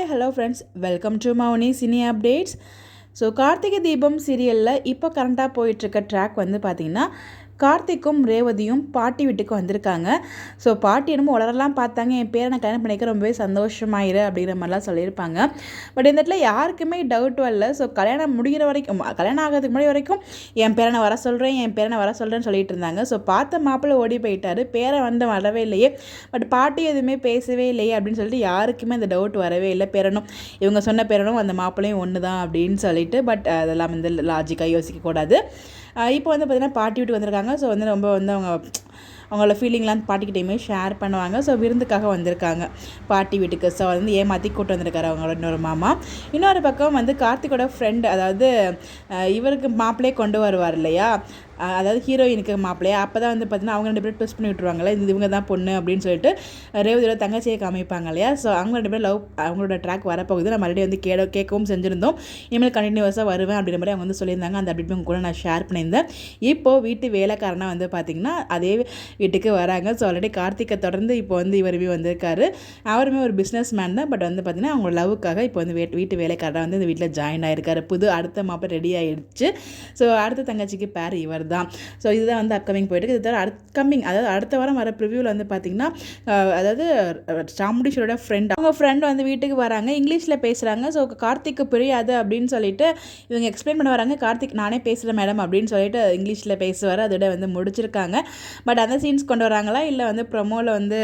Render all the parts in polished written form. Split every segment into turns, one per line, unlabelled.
hello friends, welcome to Mauni Cine Updates. So Karthigai Deepam சீரியலில் இப்போ கரண்ட்டாக போயிட்டுருக்க ட்ராக் வந்து பார்த்திங்கன்னா கார்த்திக்கும் ரேவதியும் பாட்டி வீட்டுக்கு வந்திருக்காங்க. ஸோ பாட்டி என்னமோ உலரெல்லாம் பார்த்தாங்க, என் பேரை நான் கல்யாணம் பண்ணிக்க ரொம்பவே சந்தோஷமாயிரு அப்படிங்கிற மாதிரிலாம் சொல்லியிருப்பாங்க. பட் இந்த இடத்துல யாருக்குமே டவுட் வரல. ஸோ கல்யாணம் முடிகிற வரைக்கும், கல்யாணம் ஆகிறதுக்கு முன்னாடி வரைக்கும் என் பேரை நான் வர சொல்கிறேன்னு சொல்லிட்டு இருந்தாங்க. ஸோ பார்த்த மாப்பிள்ளை ஓடி போயிட்டாரு, பேரை வந்து வரவே இல்லையே, பட் பாட்டி எதுவுமே பேசவே இல்லையே அப்படின்னு சொல்லிட்டு யாருக்குமே அந்த டவுட் வரவே இல்லை. பேரனும் இவங்க சொன்ன பேரனும் அந்த மாப்பிள்ளையும் ஒன்று தான் அப்படின்னு சொல்லிட்டு, பட் அதெல்லாம் வந்து லாஜிக்காக யோசிக்கக்கூடாது. இப்போ வந்து பார்த்திங்கன்னா பாட்டி வீட்டுக்கு வந்திருக்காங்க. ஸோ வந்து ரொம்ப வந்து அவங்களோட ஃபீலிங்லாம் பாட்டிக்கிட்டையுமே ஷேர் பண்ணுவாங்க. ஸோ விருந்துக்காக வந்திருக்காங்க பாட்டி வீட்டுக்கு. ஸோ வந்து ஏமாற்றி கூட்டு வந்திருக்காரு அவங்களோட இன்னொரு மாமா. இன்னொரு பக்கம் வந்து கார்த்திகோட ஃப்ரெண்ட், அதாவது இவருக்கு மாப்பிள்ளையே கொண்டு வருவார் இல்லையா, அதாவது ஹீரோயினுக்கு மாப்பிள்ளையா, அப்போ தான் வந்து பார்த்தீங்கன்னா அவங்க 2 பேரும் ட்விஸ்ட் பண்ணி விட்டுருவாங்களே, இவங்க தான் பொண்ணு அப்படின்னு சொல்லிட்டு ரேவதியோட தங்கச்சியை காமிப்பாங்க இல்லையா. ஸோ அவங்க 2 பேரும் அவங்களோட ட்ராக் வரப்போகுது. நான் மறுபடியும் வந்து கேட்கவும் செஞ்சுருந்தோம். இனிமேல் கண்டினியூஸாக வருவேன் அப்படின்ற மாதிரி அவங்க வந்து சொல்லியிருந்தாங்க. அந்த அப்டேட் உங்க கூட நான் ஷேர் பண்ணியிருந்தேன். இப்போது வீட்டு வேலைக்காரனாக வந்து பார்த்திங்கன்னா அதே வீட்டுக்கு வராங்க. ஸோ ஆல்ரெடி கார்த்திகை தொடர்ந்து இப்போ வந்து இவருமே வந்திருக்காரு. அவருமே ஒரு பிஸ்னஸ் மேன் தான். பட் வந்து பார்த்திங்கன்னா அவங்க லவ்வுக்காக இப்போ வந்து வீட்டு வேலைக்காரராக வந்து இந்த வீட்டில் ஜாயின் ஆகிருக்காரு. அடுத்த மாப்பிள்ளை ரெடி ஆகிடுச்சு. ஸோ அடுத்த தங்கச்சிக்கு பேர் இவர் தான். ஸோ இதுதான் வந்து அப்கமிங் போயிட்டு இது தவிர அதாவது அடுத்த வாரம் வர ப்ரிவியூவில் வந்து பார்த்திங்கன்னா அதாவது சாமுண்டீஸ்வரோட அவங்க ஃப்ரெண்ட் வந்து வீட்டுக்கு வராங்க, இங்கிலீஷில் பேசுகிறாங்க. ஸோ கார்த்திக்கு புரியாது அப்படின்னு சொல்லிட்டு இவங்க எக்ஸ்பிளைன் பண்ண வராங்க. கார்த்திக் நானே பேசுகிறேன் மேடம் அப்படின்னு சொல்லிட்டு இங்கிலீஷில் பேசுவார். அதோட வந்து முடிச்சிருக்காங்க. பட் அந்த சீன்ஸ் கொண்டு வராங்களா இல்லை வந்து ப்ரொமோவில் வந்து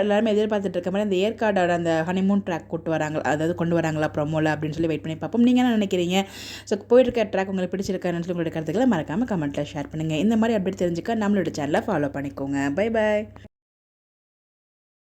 எல்லாருமே எதிர்பார்த்துட்டு இருக்க மாதிரி அந்த ஏற்காடோட அந்த ஹனிமூன் ட்ராக் கொண்டு வராங்களா ப்ரொமோவில் அப்படின்னு சொல்லி வெயிட் பண்ணி பார்ப்போம். நீங்கள் என்ன நினைக்கிறீங்க? ஸோ போயிருக்க ட்ராக் உங்களுக்கு பிடிச்சிருக்கான்னு சொல்லி உங்களோட கருத்துக்களை மறக்காமல் கமெண்ட்டில் ஷேர் பண்ணுங்கள். இந்த மாதிரி அப்டேட் தெரிஞ்சுக்க நம்மளோட சேனலை ஃபாலோ பண்ணிக்கோங்க. Bye bye.